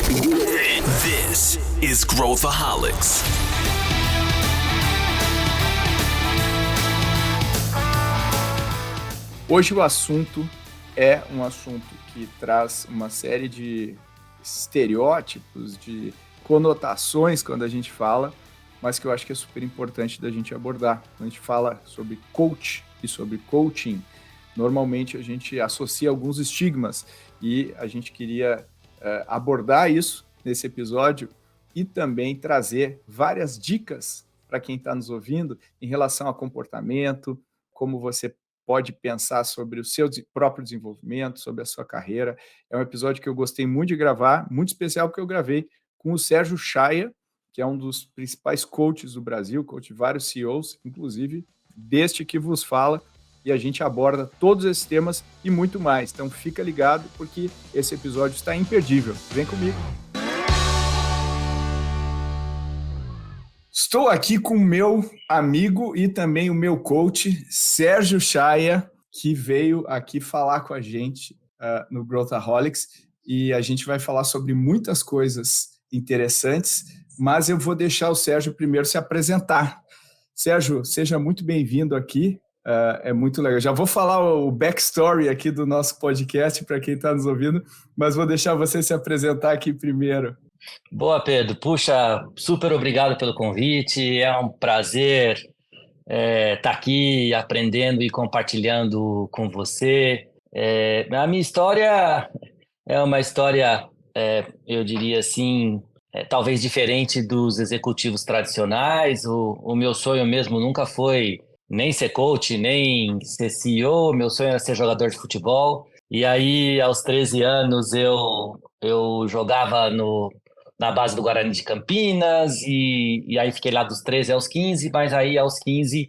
This is Growthaholics. Hoje o assunto é um assunto que traz uma série de estereótipos, de conotações quando a gente fala, mas que eu acho que é super importante da gente abordar. Quando a gente fala sobre coach e sobre coaching, normalmente a gente associa alguns estigmas e a gente queria abordar isso nesse episódio e também trazer várias dicas para quem está nos ouvindo em relação a comportamento, como você pode pensar sobre o seu próprio desenvolvimento, sobre a sua carreira. É um episódio que eu gostei muito de gravar, muito especial porque eu gravei com o Sérgio Chaia, que é um dos principais coaches do Brasil, coach de vários CEOs, inclusive deste que vos fala, e a gente aborda todos esses temas e muito mais. Então fica ligado porque esse episódio está imperdível. Vem comigo. Estou aqui com o meu amigo e também o meu coach, Sérgio Chaia, que veio aqui falar com a gente no Growthaholics, e a gente vai falar sobre muitas coisas interessantes, mas eu vou deixar o Sérgio primeiro se apresentar. Sérgio, seja muito bem-vindo aqui, é muito legal. Já vou falar o backstory aqui do nosso podcast para quem está nos ouvindo, mas vou deixar você se apresentar aqui primeiro. Boa, Pedro. Puxa, super obrigado pelo convite. É um prazer estar aqui aprendendo e compartilhando com você. A minha história é uma história, eu diria assim, talvez diferente dos executivos tradicionais. O meu sonho mesmo nunca foi nem ser coach, nem ser CEO. Meu sonho era ser jogador de futebol. E aí, aos 13 anos, eu jogava na base do Guarani de Campinas, e aí fiquei lá dos 13 aos 15, mas aí aos 15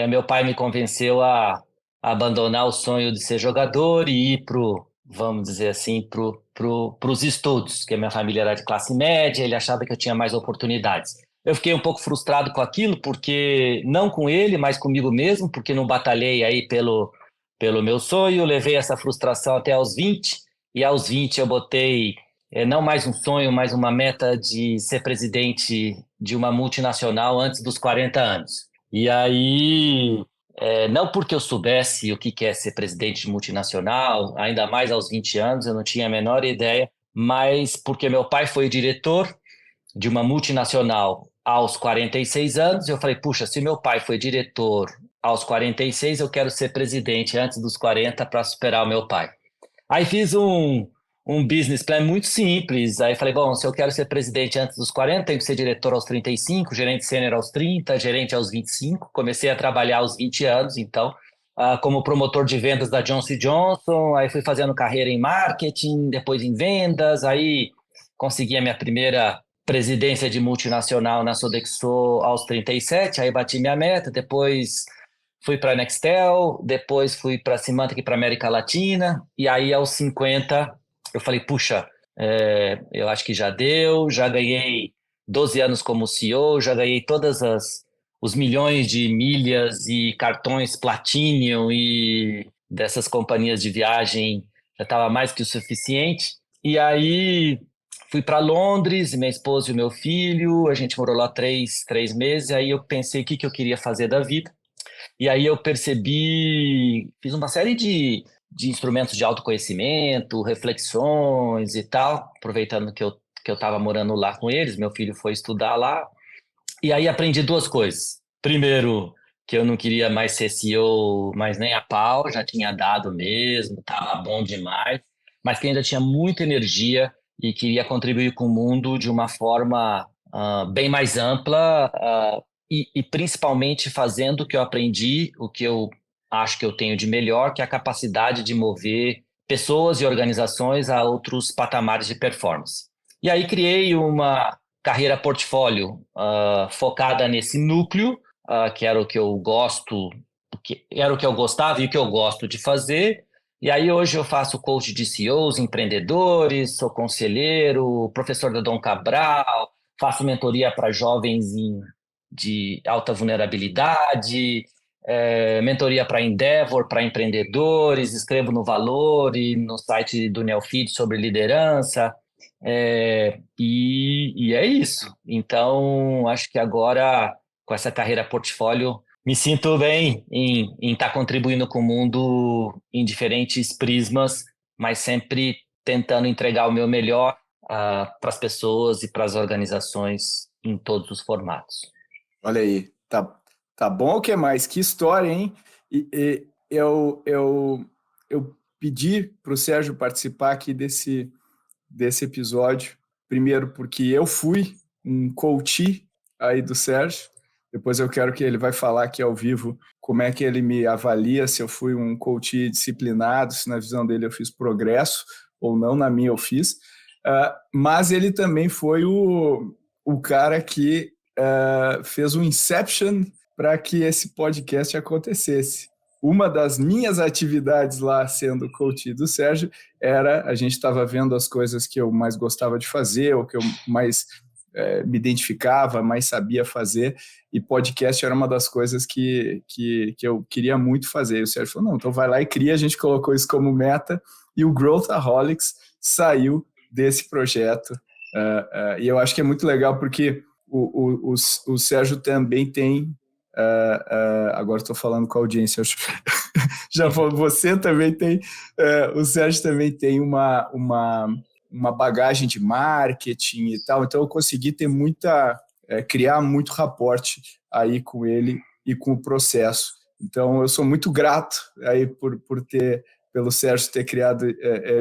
meu pai me convenceu a abandonar o sonho de ser jogador e ir vamos dizer assim, pros estudos, que a minha família era de classe média, ele achava que eu tinha mais oportunidades. Eu fiquei um pouco frustrado com aquilo, porque não com ele, mas comigo mesmo, porque não batalhei aí pelo meu sonho, levei essa frustração até aos 20, e aos 20 eu botei não mais um sonho, mas uma meta de ser presidente de uma multinacional antes dos 40 anos. E aí, não porque eu soubesse o que é ser presidente de multinacional, ainda mais aos 20 anos, eu não tinha a menor ideia, mas porque meu pai foi diretor de uma multinacional aos 46 anos, eu falei, puxa, se meu pai foi diretor aos 46, eu quero ser presidente antes dos 40 para superar o meu pai. Aí fiz um business plan muito simples. Aí falei, bom, se eu quero ser presidente antes dos 40, tenho que ser diretor aos 35, gerente sênior aos 30, gerente aos 25. Comecei a trabalhar aos 20 anos, então, como promotor de vendas da Johnson & Johnson. Aí fui fazendo carreira em marketing, depois em vendas. Aí consegui a minha primeira presidência de multinacional na Sodexo aos 37. Aí bati minha meta, depois fui para a Nextel, depois fui para a Symantec para a América Latina, e aí aos 50 eu falei, puxa, eu acho que já deu, já ganhei 12 anos como CEO, já ganhei todas os milhões de milhas e cartões Platinum e dessas companhias de viagem, já estava mais que o suficiente. E aí fui para Londres, minha esposa e o meu filho, a gente morou lá três meses, aí eu pensei o que eu queria fazer da vida. E aí eu percebi, fiz uma série de instrumentos de autoconhecimento, reflexões e tal, aproveitando que eu estava morando lá com eles, meu filho foi estudar lá, e aí aprendi duas coisas. Primeiro, que eu não queria mais ser CEO, mas nem a pau, já tinha dado mesmo, estava bom demais, mas que ainda tinha muita energia e queria contribuir com o mundo de uma forma bem mais ampla, e principalmente fazendo o que eu aprendi, o que eu acho que eu tenho de melhor, que é a capacidade de mover pessoas e organizações a outros patamares de performance. E aí criei uma carreira portfólio focada nesse núcleo, que era o que eu gosto, era o que eu gostava e o que eu gosto de fazer. E aí hoje eu faço coach de CEOs, empreendedores, sou conselheiro, professor da Dom Cabral, faço mentoria para jovens de alta vulnerabilidade, mentoria para Endeavor, para empreendedores, escrevo no Valor e no site do Neofeed sobre liderança. E é isso. Então, acho que agora, com essa carreira portfólio, me sinto bem em estar contribuindo com o mundo em diferentes prismas, mas sempre tentando entregar o meu melhor para as pessoas e para as organizações em todos os formatos. Olha aí, tá bom o que mais? Que história, hein? Eu pedi para o Sérgio participar aqui desse episódio, primeiro porque eu fui um coach aí do Sérgio, depois eu quero que ele vai falar aqui ao vivo como é que ele me avalia, se eu fui um coach disciplinado, se na visão dele eu fiz progresso ou não, na minha eu fiz, mas ele também foi o cara que fez um inception para que esse podcast acontecesse. Uma das minhas atividades lá, sendo coach do Sérgio, a gente estava vendo as coisas que eu mais gostava de fazer, ou que eu mais me identificava, mais sabia fazer, e podcast era uma das coisas que eu queria muito fazer. E o Sérgio falou, não, então vai lá e cria, a gente colocou isso como meta, e o Growthaholics saiu desse projeto. E eu acho que é muito legal, porque o Sérgio também tem... agora estou falando com a audiência, já você também tem, o Sérgio também tem uma bagagem de marketing e tal, então eu consegui ter criar muito raporte aí com ele e com o processo. Então eu sou muito grato aí pelo Sérgio ter criado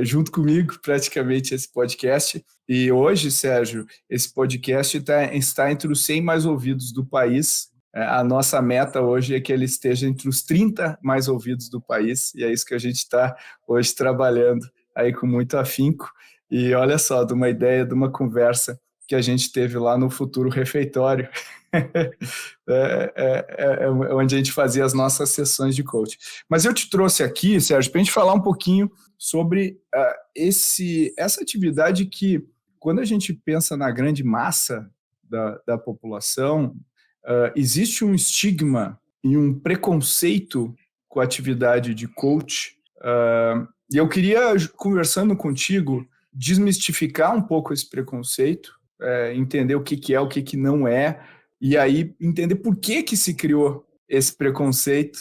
junto comigo praticamente esse podcast. E hoje, Sérgio, esse podcast está entre os 100 mais ouvidos do país. A nossa meta hoje é que ele esteja entre os 30 mais ouvidos do país, e é isso que a gente está hoje trabalhando aí com muito afinco. E olha só, de uma ideia, de uma conversa que a gente teve lá no Futuro Refeitório, onde a gente fazia as nossas sessões de coaching. Mas eu te trouxe aqui, Sérgio, para a gente falar um pouquinho sobre essa atividade que, quando a gente pensa na grande massa da população, existe um estigma e um preconceito com a atividade de coach. E eu queria, conversando contigo, desmistificar um pouco esse preconceito, entender o que é, o que não é, e aí entender por que se criou esse preconceito,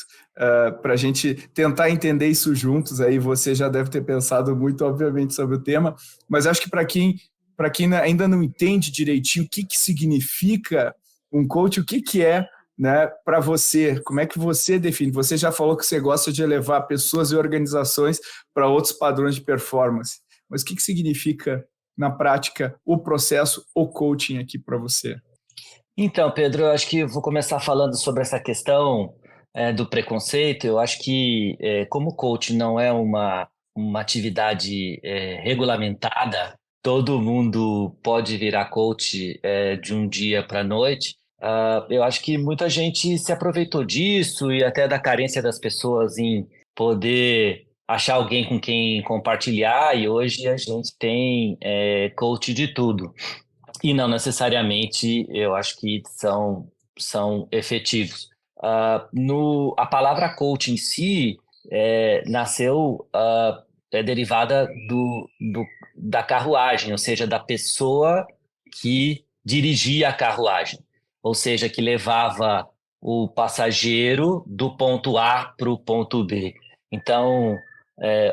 para a gente tentar entender isso juntos. Aí você já deve ter pensado muito, obviamente, sobre o tema, mas acho que para quem ainda não entende direitinho o que significa um coach, o que é, né, para você, como é que você define? Você já falou que você gosta de elevar pessoas e organizações para outros padrões de performance, mas o que significa, na prática, o processo, o coaching aqui para você? Então, Pedro, eu acho que eu vou começar falando sobre essa questão do preconceito. Eu acho que, como coach não é uma atividade regulamentada, todo mundo pode virar coach de um dia para a noite. Eu acho que muita gente se aproveitou disso e até da carência das pessoas em poder achar alguém com quem compartilhar, e hoje a gente tem coach de tudo. E não necessariamente eu acho que são efetivos. A palavra coach em si nasceu, derivada da carruagem, ou seja, da pessoa que dirigia a carruagem, ou seja, que levava o passageiro do ponto A para o ponto B. Então,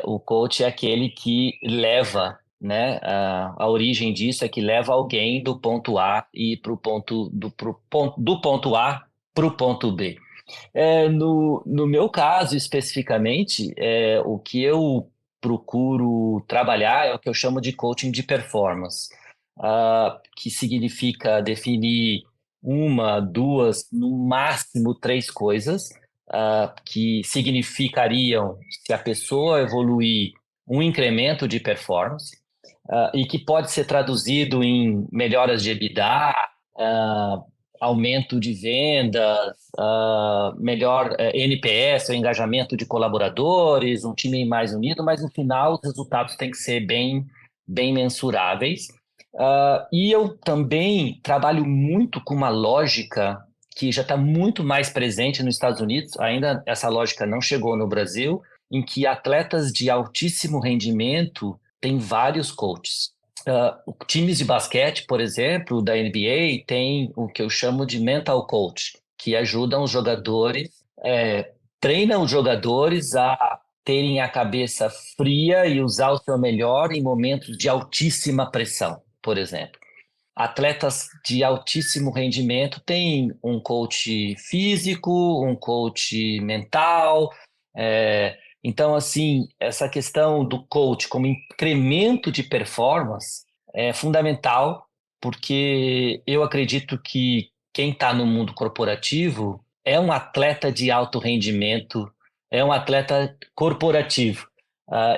o coach é aquele que leva, né? A origem disso é que leva alguém do ponto A e do ponto A para o ponto B. No meu caso, especificamente, o que eu procuro trabalhar é o que eu chamo de coaching de performance, que significa definir uma, duas, no máximo 3 coisas que significariam, se a pessoa evoluir, um incremento de performance, e que pode ser traduzido em melhoras de EBITDA, aumento de vendas, melhor NPS, o engajamento de colaboradores, um time mais unido, mas no final os resultados têm que ser bem mensuráveis. E eu também trabalho muito com uma lógica que já está muito mais presente nos Estados Unidos, ainda essa lógica não chegou no Brasil, em que atletas de altíssimo rendimento têm vários coaches. Times de basquete, por exemplo, da NBA, tem o que eu chamo de mental coach, que ajudam os jogadores, treinam os jogadores a terem a cabeça fria e usar o seu melhor em momentos de altíssima pressão, por exemplo. Atletas de altíssimo rendimento têm um coach físico, um coach mental. Então, assim, essa questão do coach como incremento de performance é fundamental, porque eu acredito que quem está no mundo corporativo é um atleta de alto rendimento, é um atleta corporativo.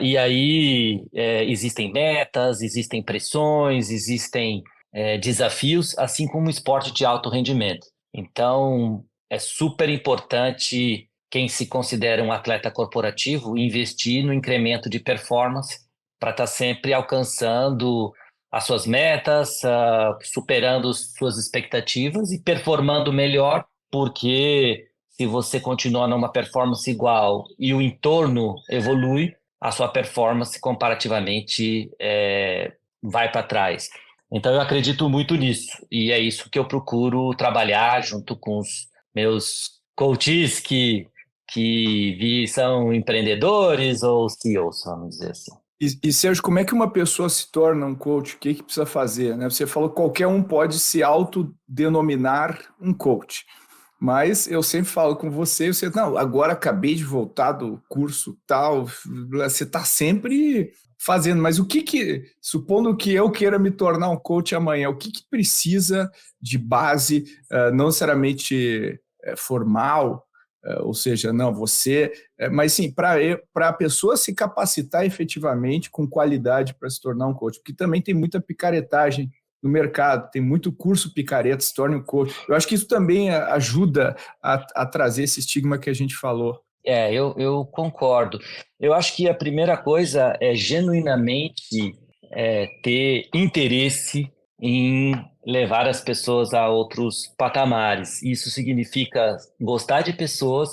E aí existem metas, existem pressões, existem desafios, assim como o esporte de alto rendimento. Então, é super importante quem se considera um atleta corporativo investir no incremento de performance para estar sempre alcançando as suas metas, superando suas expectativas e performando melhor, porque se você continuar numa performance igual e o entorno evolui, a sua performance comparativamente vai para trás. Então, eu acredito muito nisso, e é isso que eu procuro trabalhar junto com os meus coaches que são empreendedores ou CEOs, vamos dizer assim. E Sérgio, como é que uma pessoa se torna um coach? O que precisa fazer, né? Você falou que qualquer um pode se autodenominar um coach, mas eu sempre falo com você, não, agora acabei de voltar do curso tal, você está sempre fazendo, mas supondo que eu queira me tornar um coach amanhã, o que precisa de base, não necessariamente formal, ou seja, não, mas sim, para a pessoa se capacitar efetivamente com qualidade para se tornar um coach, porque também tem muita picaretagem no mercado, tem muito curso picareta, se torna um coach. Eu acho que isso também ajuda a trazer esse estigma que a gente falou. Eu concordo. Eu acho que a primeira coisa é genuinamente ter interesse em levar as pessoas a outros patamares. Isso significa gostar de pessoas,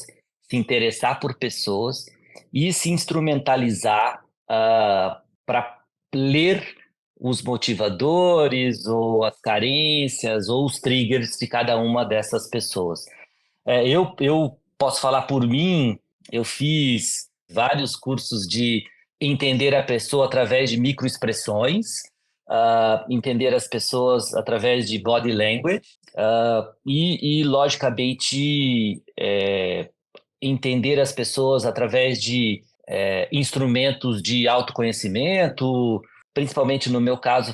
se interessar por pessoas e se instrumentalizar para ler os motivadores ou as carências ou os triggers de cada uma dessas pessoas. Eu posso falar por mim, eu fiz vários cursos de entender a pessoa através de microexpressões, entender as pessoas através de body language, logicamente, entender as pessoas através de instrumentos de autoconhecimento. Principalmente no meu caso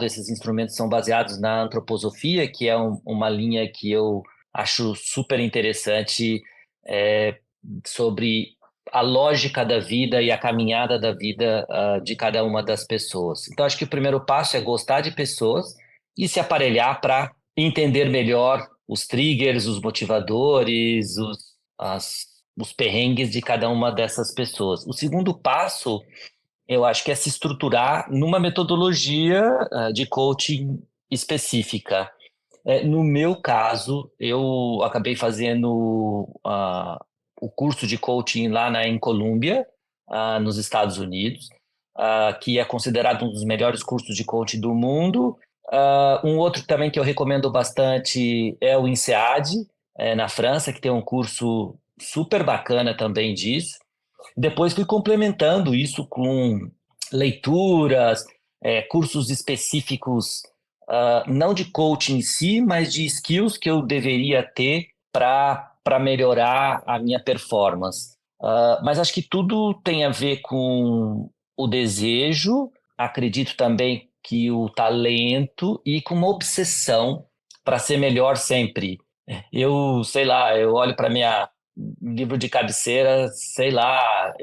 esses instrumentos são baseados na antroposofia, que é uma linha que eu acho super interessante sobre a lógica da vida e a caminhada da vida de cada uma das pessoas. Então, acho que o primeiro passo é gostar de pessoas e se aparelhar para entender melhor os triggers, os motivadores, os perrengues de cada uma dessas pessoas. O segundo passo, eu acho que é se estruturar numa metodologia de coaching específica. No meu caso, eu acabei fazendo o curso de coaching lá em Colômbia, nos Estados Unidos, que é considerado um dos melhores cursos de coaching do mundo. Um outro também que eu recomendo bastante é o INSEAD, na França, que tem um curso super bacana também disso. Depois fui complementando isso com leituras, cursos específicos, não de coaching em si, mas de skills que eu deveria ter para melhorar a minha performance. Mas acho que tudo tem a ver com o desejo, acredito também que o talento e com uma obsessão para ser melhor sempre. Eu, sei lá, eu olho para minha livro de cabeceira, sei lá,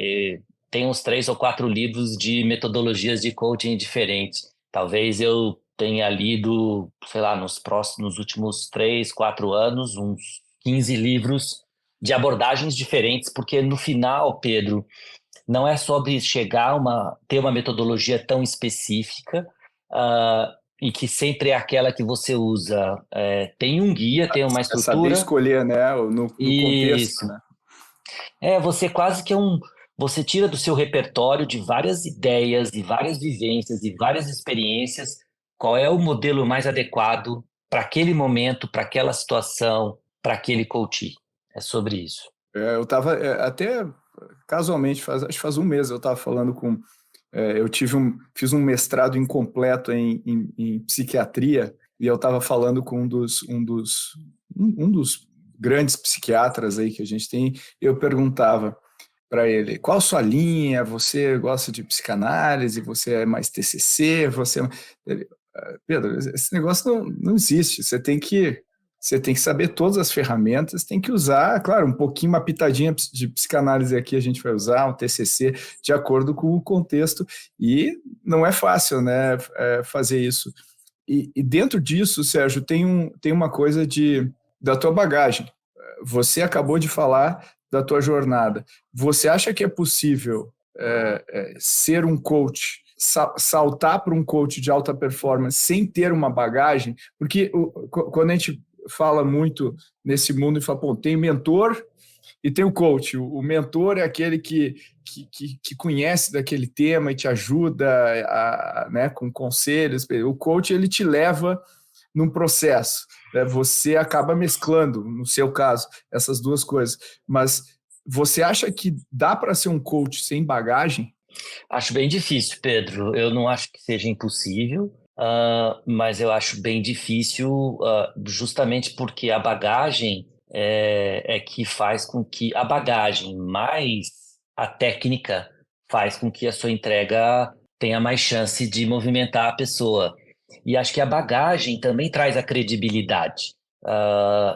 tem uns 3 ou 4 livros de metodologias de coaching diferentes. Talvez eu tenha lido, sei lá, nos últimos 3, 4 anos, uns 15 livros de abordagens diferentes, porque no final, Pedro, não é sobre ter uma metodologia tão específica, e que sempre é aquela que você usa. Tem um guia, tem uma estrutura. É saber escolher, né, no contexto, Isso. né? Você quase que é você tira do seu repertório de várias ideias e várias vivências e várias experiências qual é o modelo mais adequado para aquele momento, para aquela situação, para aquele coach. É sobre isso. Eu estava até casualmente, acho que faz um mês eu estava falando com... eu fiz um mestrado incompleto em psiquiatria e eu estava falando com um dos grandes psiquiatras aí que a gente tem. Eu perguntava para ele, qual a sua linha? Você gosta de psicanálise? Você é mais TCC? Ele, Pedro, esse negócio não existe. Você tem que saber todas as ferramentas, tem que usar, claro, um pouquinho, uma pitadinha de psicanálise aqui a gente vai usar, um TCC, de acordo com o contexto, e não é fácil, né, fazer isso. E dentro disso, Sérgio, tem uma coisa da tua bagagem. Você acabou de falar da tua jornada. Você acha que é possível ser um coach, saltar para um coach de alta performance sem ter uma bagagem? Porque quando a gente fala muito nesse mundo e fala, pô, tem mentor e tem o coach. O mentor é aquele que conhece daquele tema e te ajuda né, com conselhos. O coach, ele te leva num processo. Né? Você acaba mesclando, no seu caso, essas duas coisas. Mas você acha que dá para ser um coach sem bagagem? Acho bem difícil, Pedro. Eu não acho que seja impossível, mas eu acho bem difícil, justamente porque a bagagem é que faz com que a bagagem mais a técnica faz com que a sua entrega tenha mais chance de movimentar a pessoa. E acho que a bagagem também traz a credibilidade.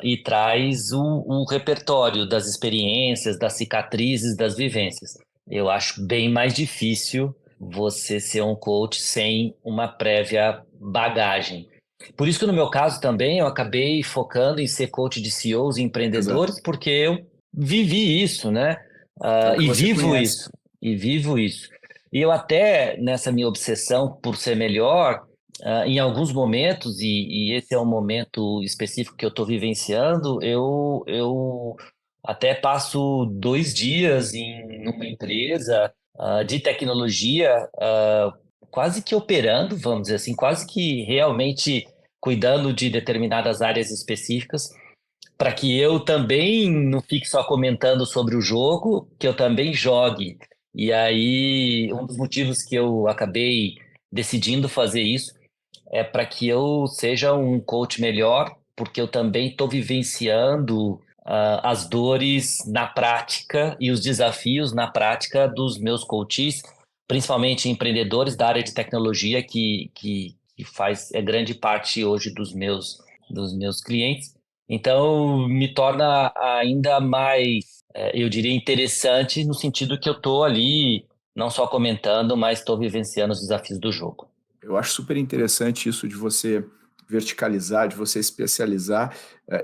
E traz o repertório das experiências, das cicatrizes, das vivências. Eu acho bem mais difícil você ser um coach sem uma prévia bagagem. Por isso que no meu caso também eu acabei focando em ser coach de CEOs e empreendedores, Exato. porque eu vivi isso, né? É o que E você vivo conhece. isso, e vivo isso. E eu até, nessa minha obsessão por ser melhor, em alguns momentos, e esse é um momento específico que eu estou vivenciando, eu até passo 2 dias em uma empresa de tecnologia, quase que operando, vamos dizer assim, quase que realmente cuidando de determinadas áreas específicas, para que eu também não fique só comentando sobre o jogo, que eu também jogue. E aí, um dos motivos que eu acabei decidindo fazer isso é para que eu seja um coach melhor, porque eu também estou vivenciando as dores na prática e os desafios na prática dos meus coaches, principalmente empreendedores da área de tecnologia, que faz grande parte hoje dos meus clientes. Então, me torna ainda mais, eu diria, interessante no sentido que eu estou ali, não só comentando, mas estou vivenciando os desafios do jogo. Eu acho super interessante isso de você verticalizar, de você especializar.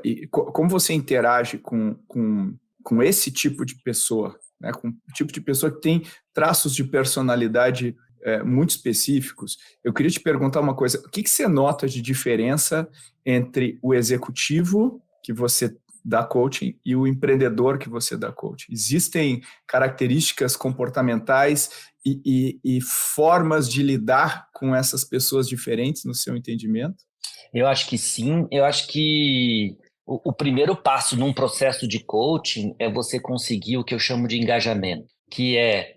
E como você interage com esse tipo de pessoa, né? Com o tipo de pessoa que tem traços de personalidade muito específicos. Eu queria te perguntar uma coisa: o que você nota de diferença entre o executivo que você dá coaching e o empreendedor que você dá coaching? Existem características comportamentais e formas de lidar com essas pessoas diferentes no seu entendimento? Eu acho que sim. Eu acho que o primeiro passo num processo de coaching é você conseguir o que eu chamo de engajamento, que é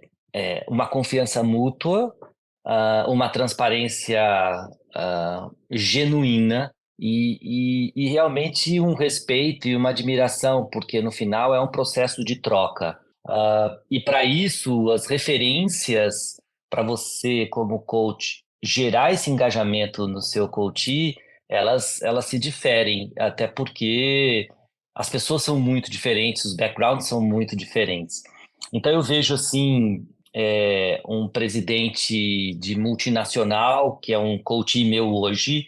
uma confiança mútua, uma transparência genuína e realmente um respeito e uma admiração, porque no final é um processo de troca. E para isso, as referências para você, como coach, gerar esse engajamento no seu coachee, elas se diferem, até porque as pessoas são muito diferentes, os backgrounds são muito diferentes. Então eu vejo assim, um presidente de multinacional, que é um coach meu hoje,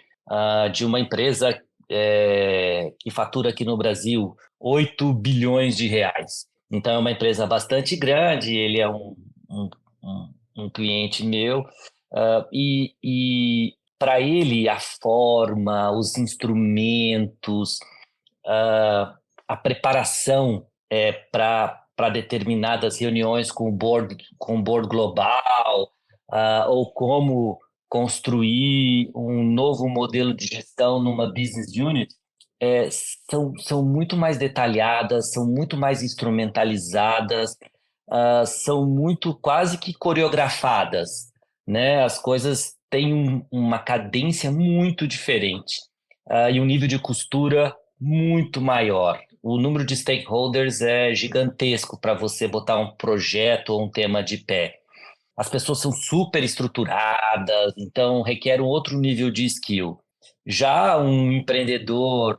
de uma empresa que fatura aqui no Brasil 8 bilhões de reais. Então é uma empresa bastante grande, ele é um cliente meu, e para ele a forma, os instrumentos, a preparação para para determinadas reuniões com o board global, ou como construir um novo modelo de gestão numa business unit, são muito mais detalhadas, são muito mais instrumentalizadas, são muito quase que coreografadas, né? As coisas têm uma cadência muito diferente, e um nível de costura muito maior. O número de stakeholders é gigantesco para você botar um projeto ou um tema de pé. As pessoas são super estruturadas, então requer um outro nível de skill. Já um empreendedor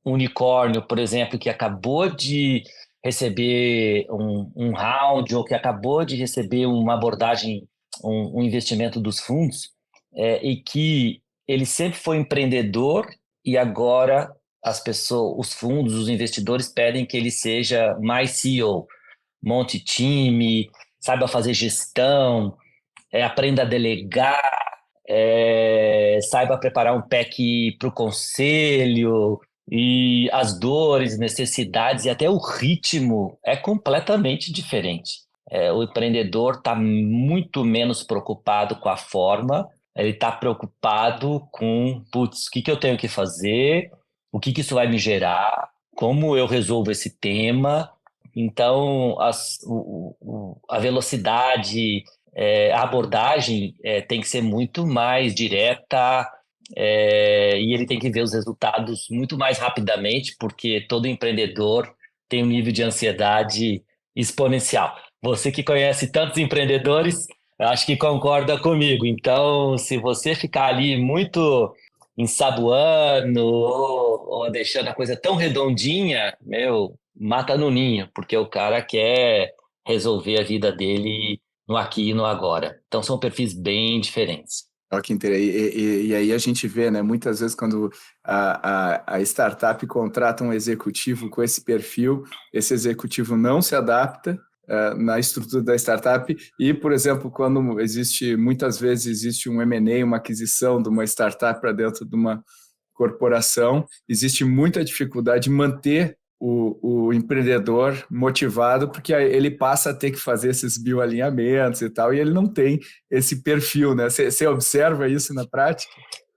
unicórnio, por exemplo, que acabou de receber um round ou que acabou de receber uma abordagem, um investimento dos fundos, e que ele sempre foi empreendedor e agora as pessoas, os fundos, os investidores pedem que ele seja mais CEO, monte time, saiba fazer gestão, aprenda a delegar, saiba preparar um pack para o conselho, e as dores, necessidades e até o ritmo é completamente diferente. O empreendedor está muito menos preocupado com a forma, ele está preocupado com, putz, o que eu tenho que fazer, o que isso vai me gerar, como eu resolvo esse tema. Então, a velocidade, a abordagem tem que ser muito mais direta, e ele tem que ver os resultados muito mais rapidamente, porque todo empreendedor tem um nível de ansiedade exponencial. Você que conhece tantos empreendedores, acho que concorda comigo. Então, se você ficar ali muito ensaboando ou deixando a coisa tão redondinha, mata no ninho, porque o cara quer resolver a vida dele no aqui e no agora. Então, são perfis bem diferentes. Olha que interessante. E aí a gente vê, né, muitas vezes quando a startup contrata um executivo com esse perfil, esse executivo não se adapta na estrutura da startup e, por exemplo, quando muitas vezes existe um M&A, uma aquisição de uma startup para dentro de uma corporação, existe muita dificuldade de manter o empreendedor motivado, porque ele passa a ter que fazer esses bioalinhamentos e tal, e ele não tem esse perfil, né? Você observa isso na prática?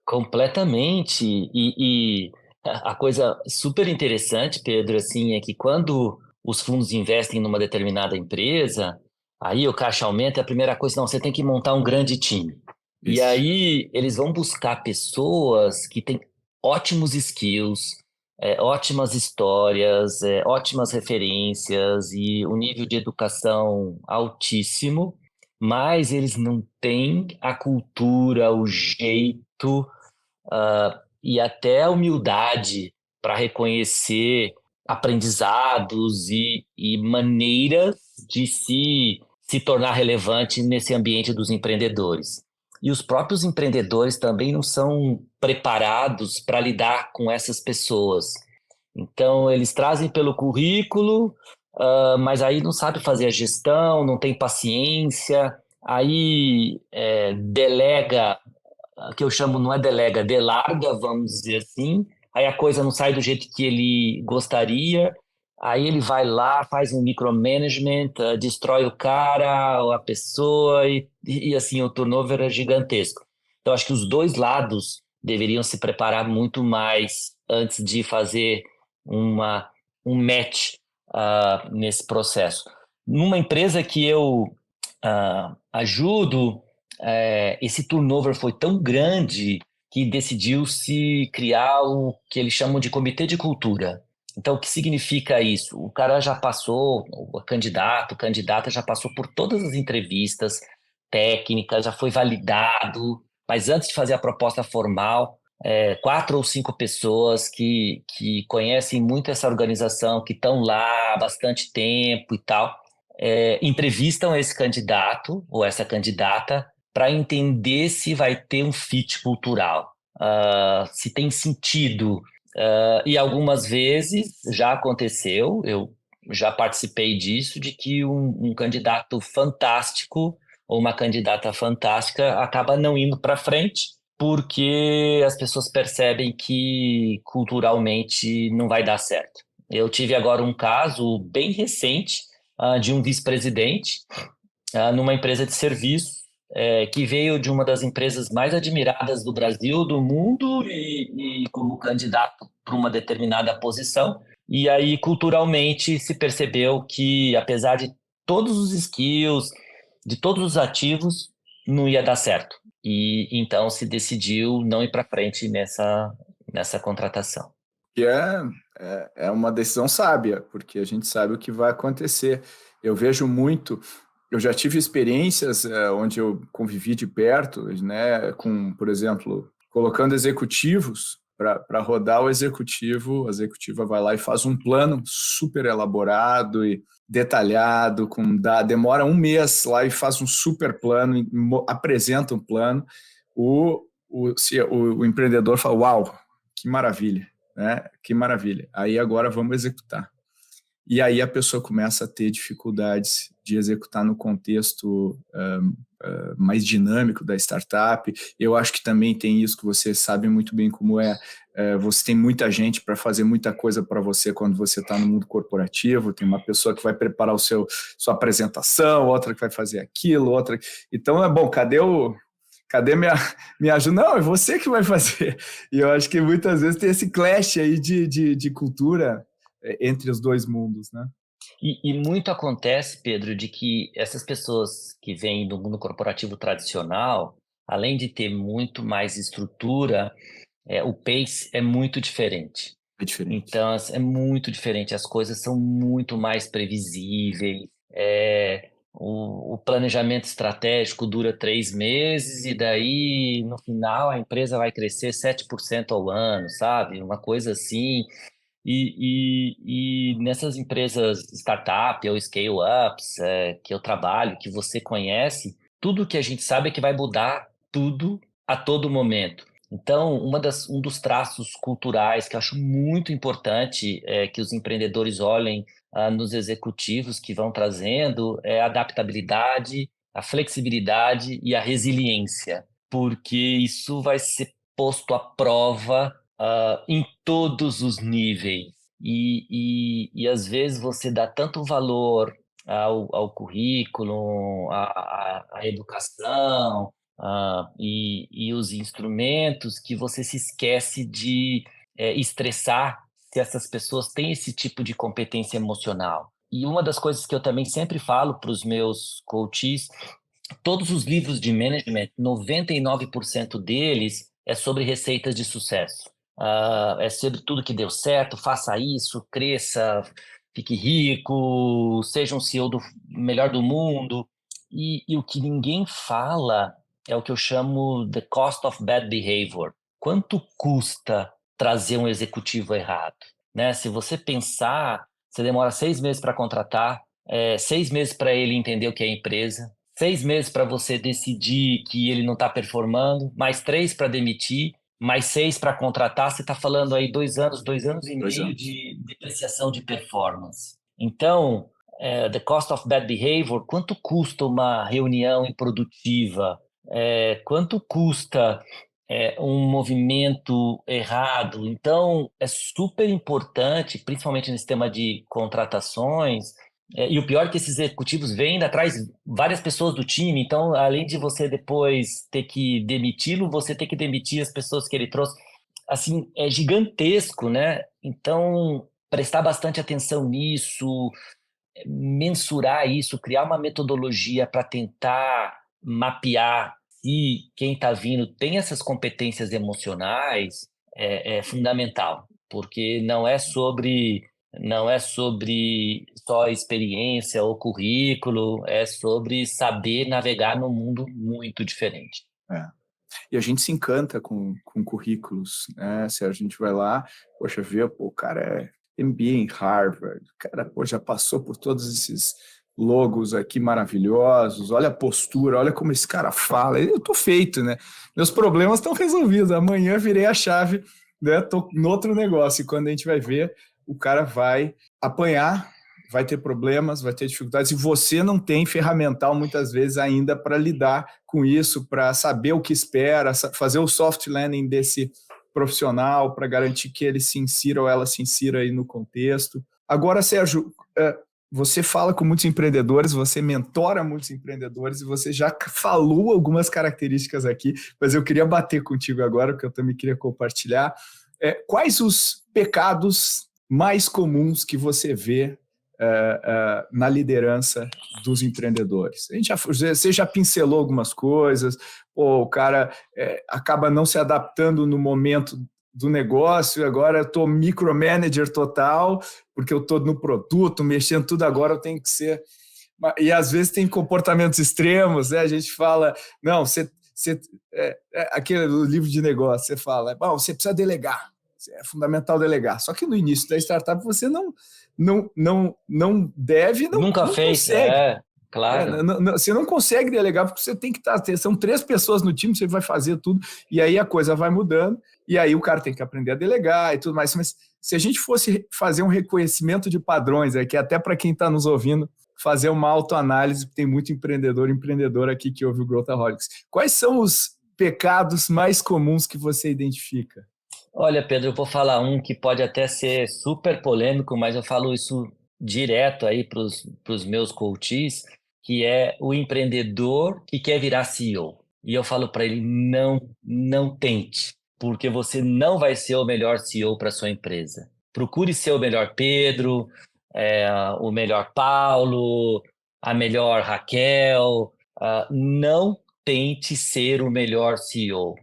Completamente. E a coisa super interessante, Pedro, assim, é que quando os fundos investem numa determinada empresa, aí o caixa aumenta, a primeira coisa, não, você tem que montar um grande time. Isso. E aí eles vão buscar pessoas que têm ótimos skills, ótimas histórias, ótimas referências e um nível de educação altíssimo, mas eles não têm a cultura, o jeito e até a humildade para reconhecer aprendizados e maneiras de se tornar relevante nesse ambiente dos empreendedores. E os próprios empreendedores também não são preparados para lidar com essas pessoas. Então, eles trazem pelo currículo, mas aí não sabe fazer a gestão, não tem paciência, aí delega, que eu chamo, não é delega, delarga, vamos dizer assim, aí a coisa não sai do jeito que ele gostaria, aí ele vai lá, faz um micromanagement, destrói o cara, ou a pessoa, e assim, o turnover é gigantesco. Então, acho que os dois lados deveriam se preparar muito mais antes de fazer um match nesse processo. Numa empresa que eu ajudo, esse turnover foi tão grande que decidiu-se criar o que eles chamam de comitê de cultura. Então, o que significa isso? O cara já passou, o candidata já passou por todas as entrevistas técnicas, já foi validado, mas antes de fazer a proposta formal, 4 ou 5 pessoas que conhecem muito essa organização, que estão lá há bastante tempo e tal, entrevistam esse candidato ou essa candidata para entender se vai ter um fit cultural, se tem sentido. E algumas vezes já aconteceu, eu já participei disso, de que um candidato fantástico ou uma candidata fantástica acaba não indo para frente porque as pessoas percebem que culturalmente não vai dar certo. Eu tive agora um caso bem recente de um vice-presidente numa empresa de serviço que veio de uma das empresas mais admiradas do Brasil, do mundo, e como candidato para uma determinada posição. E aí, culturalmente, se percebeu que, apesar de todos os skills, de todos os ativos, não ia dar certo. E então se decidiu não ir para frente nessa contratação. Que é uma decisão sábia, porque a gente sabe o que vai acontecer. Eu vejo muito, eu já tive experiências onde eu convivi de perto, né, com, por exemplo, colocando executivos para rodar a executiva vai lá e faz um plano super elaborado e detalhado, demora um mês lá e faz um super plano, apresenta um plano, o empreendedor fala, uau, que maravilha, né? Que maravilha. Aí agora vamos executar. E aí a pessoa começa a ter dificuldades de executar no contexto mais dinâmico da startup. Eu acho que também tem isso que você sabe muito bem como você tem muita gente para fazer muita coisa para você quando você está no mundo corporativo, tem uma pessoa que vai preparar sua apresentação, outra que vai fazer aquilo, outra... Então, bom, cadê minha ajuda? Não, é você que vai fazer. E eu acho que muitas vezes tem esse clash aí de cultura entre os dois mundos, né? E muito acontece, Pedro, de que essas pessoas que vêm do mundo corporativo tradicional, além de ter muito mais estrutura, o pace é muito diferente. É diferente. Então, é muito diferente. As coisas são muito mais previsíveis. O planejamento estratégico dura 3 meses e daí, no final, a empresa vai crescer 7% ao ano, sabe? Uma coisa assim. E nessas empresas startup ou scale-ups que eu trabalho, que você conhece, tudo que a gente sabe é que vai mudar tudo a todo momento. Então, um dos traços culturais que eu acho muito importante que os empreendedores olhem nos executivos que vão trazendo é a adaptabilidade, a flexibilidade e a resiliência, porque isso vai ser posto à prova em todos os níveis. E às vezes você dá tanto valor ao currículo, à educação, e os instrumentos que você se esquece de estressar se essas pessoas têm esse tipo de competência emocional. E uma das coisas que eu também sempre falo para os meus coaches, todos os livros de management, 99% deles é sobre receitas de sucesso. É sobre tudo que deu certo, faça isso, cresça, fique rico, seja um CEO melhor do mundo. E o que ninguém fala é o que eu chamo the cost of bad behavior. Quanto custa trazer um executivo errado? Né? Se você pensar, você demora 6 meses para contratar, 6 meses para ele entender o que é a empresa, 6 meses para você decidir que ele não está performando, mais 3 para demitir, mais 6 para contratar, você está falando aí 2 anos e meio de depreciação de performance. Então, the cost of bad behavior, quanto custa uma reunião improdutiva? Quanto custa um movimento errado? Então, é super importante, principalmente nesse tema de contratações, e o pior é que esses executivos vêm atrás várias pessoas do time, então, além de você depois ter que demiti-lo, você tem que demitir as pessoas que ele trouxe. Assim, é gigantesco, né? Então, prestar bastante atenção nisso, mensurar isso, criar uma metodologia para tentar mapear se quem está vindo tem essas competências emocionais é fundamental, porque não é sobre só experiência ou currículo, é sobre saber navegar num mundo muito diferente. E a gente se encanta com currículos, né? Se a gente vai lá, poxa, vê, o cara é MBA em Harvard, o cara já passou por todos esses logos aqui maravilhosos, olha a postura, olha como esse cara fala, eu tô feito, né? Meus problemas estão resolvidos, amanhã virei a chave, né? Tô no outro negócio, e quando a gente vai ver, o cara vai apanhar, vai ter problemas, vai ter dificuldades, e você não tem ferramental, muitas vezes, ainda para lidar com isso, para saber o que espera, fazer o soft landing profissional, para garantir que ele se insira ou ela se insira aí no contexto. Agora, Sérgio, você fala com muitos empreendedores, você mentora muitos empreendedores e você já falou algumas características aqui, mas eu queria bater contigo agora, porque eu também queria compartilhar. Quais os pecados mais comuns que você vê na liderança dos empreendedores? Você já pincelou algumas coisas, o cara acaba não se adaptando no momento do negócio, agora eu estou micromanager total, porque eu estou no produto, mexendo tudo agora, eu tenho que ser... E às vezes tem comportamentos extremos, né? A gente fala, não, aquele livro de negócio, você fala, bom, você precisa delegar, é fundamental delegar. Só que no início da startup você não deve, Nunca não fez, consegue. claro. Você não consegue delegar porque você tem que são 3 pessoas no time, você vai fazer tudo, e aí a coisa vai mudando, e aí o cara tem que aprender a delegar e tudo mais. Mas se a gente fosse fazer um reconhecimento de padrões, que até para quem está nos ouvindo, fazer uma autoanálise, tem muito empreendedor aqui que ouve o Growthaholics. Quais são os pecados mais comuns que você identifica? Olha, Pedro, eu vou falar um que pode até ser super polêmico, mas eu falo isso direto aí para os meus coaches, que é o empreendedor que quer virar CEO. E eu falo para ele, não tente, porque você não vai ser o melhor CEO para sua empresa. Procure ser o melhor Pedro, o melhor Paulo, a melhor Raquel. Não tente ser o melhor CEO.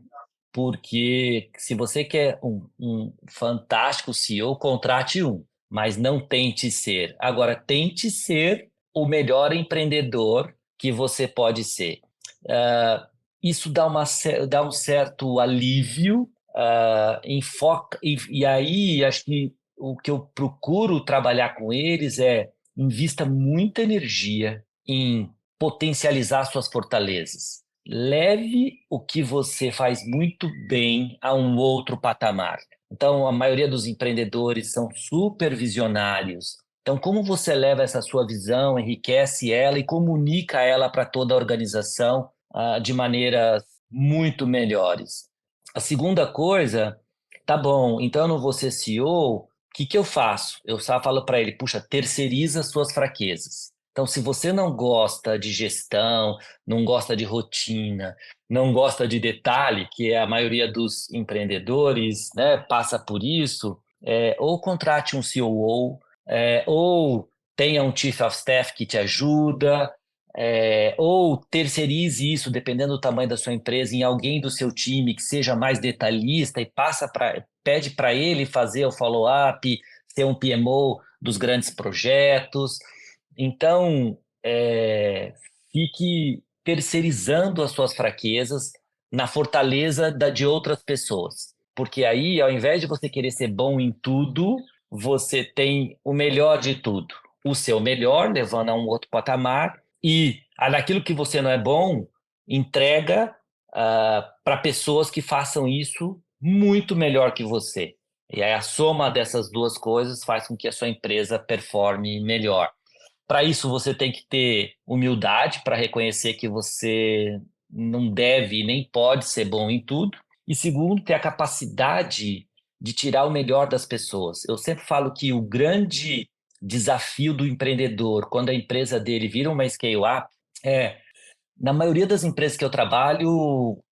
Porque se você quer um fantástico CEO, contrate um, mas não tente ser. Agora, tente ser o melhor empreendedor que você pode ser. Isso dá um certo alívio, e aí acho que o que eu procuro trabalhar com eles é invista muita energia em potencializar suas fortalezas. Leve o que você faz muito bem a um outro patamar. Então, a maioria dos empreendedores são super visionários. Então, como você leva essa sua visão, enriquece ela e comunica ela para toda a organização de maneiras muito melhores? A segunda coisa, tá bom, então eu não vou ser CEO, o que eu faço? Eu só falo para ele, puxa, terceiriza suas fraquezas. Então, se você não gosta de gestão, não gosta de rotina, não gosta de detalhe, que é a maioria dos empreendedores, né, passa por isso, ou contrate um COO, ou tenha um Chief of Staff que te ajuda, ou terceirize isso, dependendo do tamanho da sua empresa, em alguém do seu time que seja mais detalhista e pede para ele fazer o follow-up, ser um PMO dos grandes projetos. Então, fique terceirizando as suas fraquezas na fortaleza de outras pessoas. Porque aí, ao invés de você querer ser bom em tudo, você tem o melhor de tudo. O seu melhor, levando a um outro patamar, e naquilo que você não é bom, entrega para pessoas que façam isso muito melhor que você. E aí a soma dessas duas coisas faz com que a sua empresa performe melhor. Para isso, você tem que ter humildade para reconhecer que você não deve nem pode ser bom em tudo. E segundo, ter a capacidade de tirar o melhor das pessoas. Eu sempre falo que o grande desafio do empreendedor, quando a empresa dele vira uma scale-up, na maioria das empresas que eu trabalho,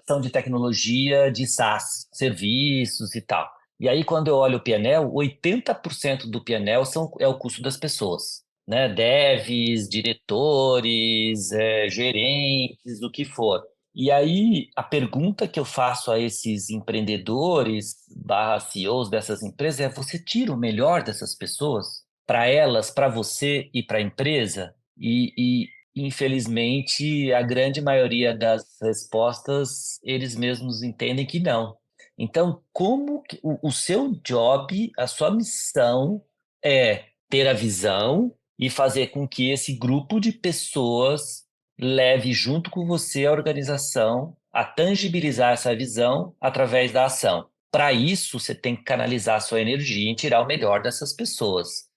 são de tecnologia, de SaaS, serviços e tal. E aí, quando eu olho o P&L, 80% do P&L é o custo das pessoas. Né, devs, diretores, gerentes, o que for. E aí, a pergunta que eu faço a esses empreendedores / CEOs dessas empresas é: você tira o melhor dessas pessoas para elas, para você e para a empresa? E, infelizmente, a grande maioria das respostas, eles mesmos entendem que não. Então, como o seu job, a sua missão é ter a visão e fazer com que esse grupo de pessoas leve junto com você a organização a tangibilizar essa visão através da ação. Para isso, você tem que canalizar a sua energia em tirar o melhor dessas pessoas.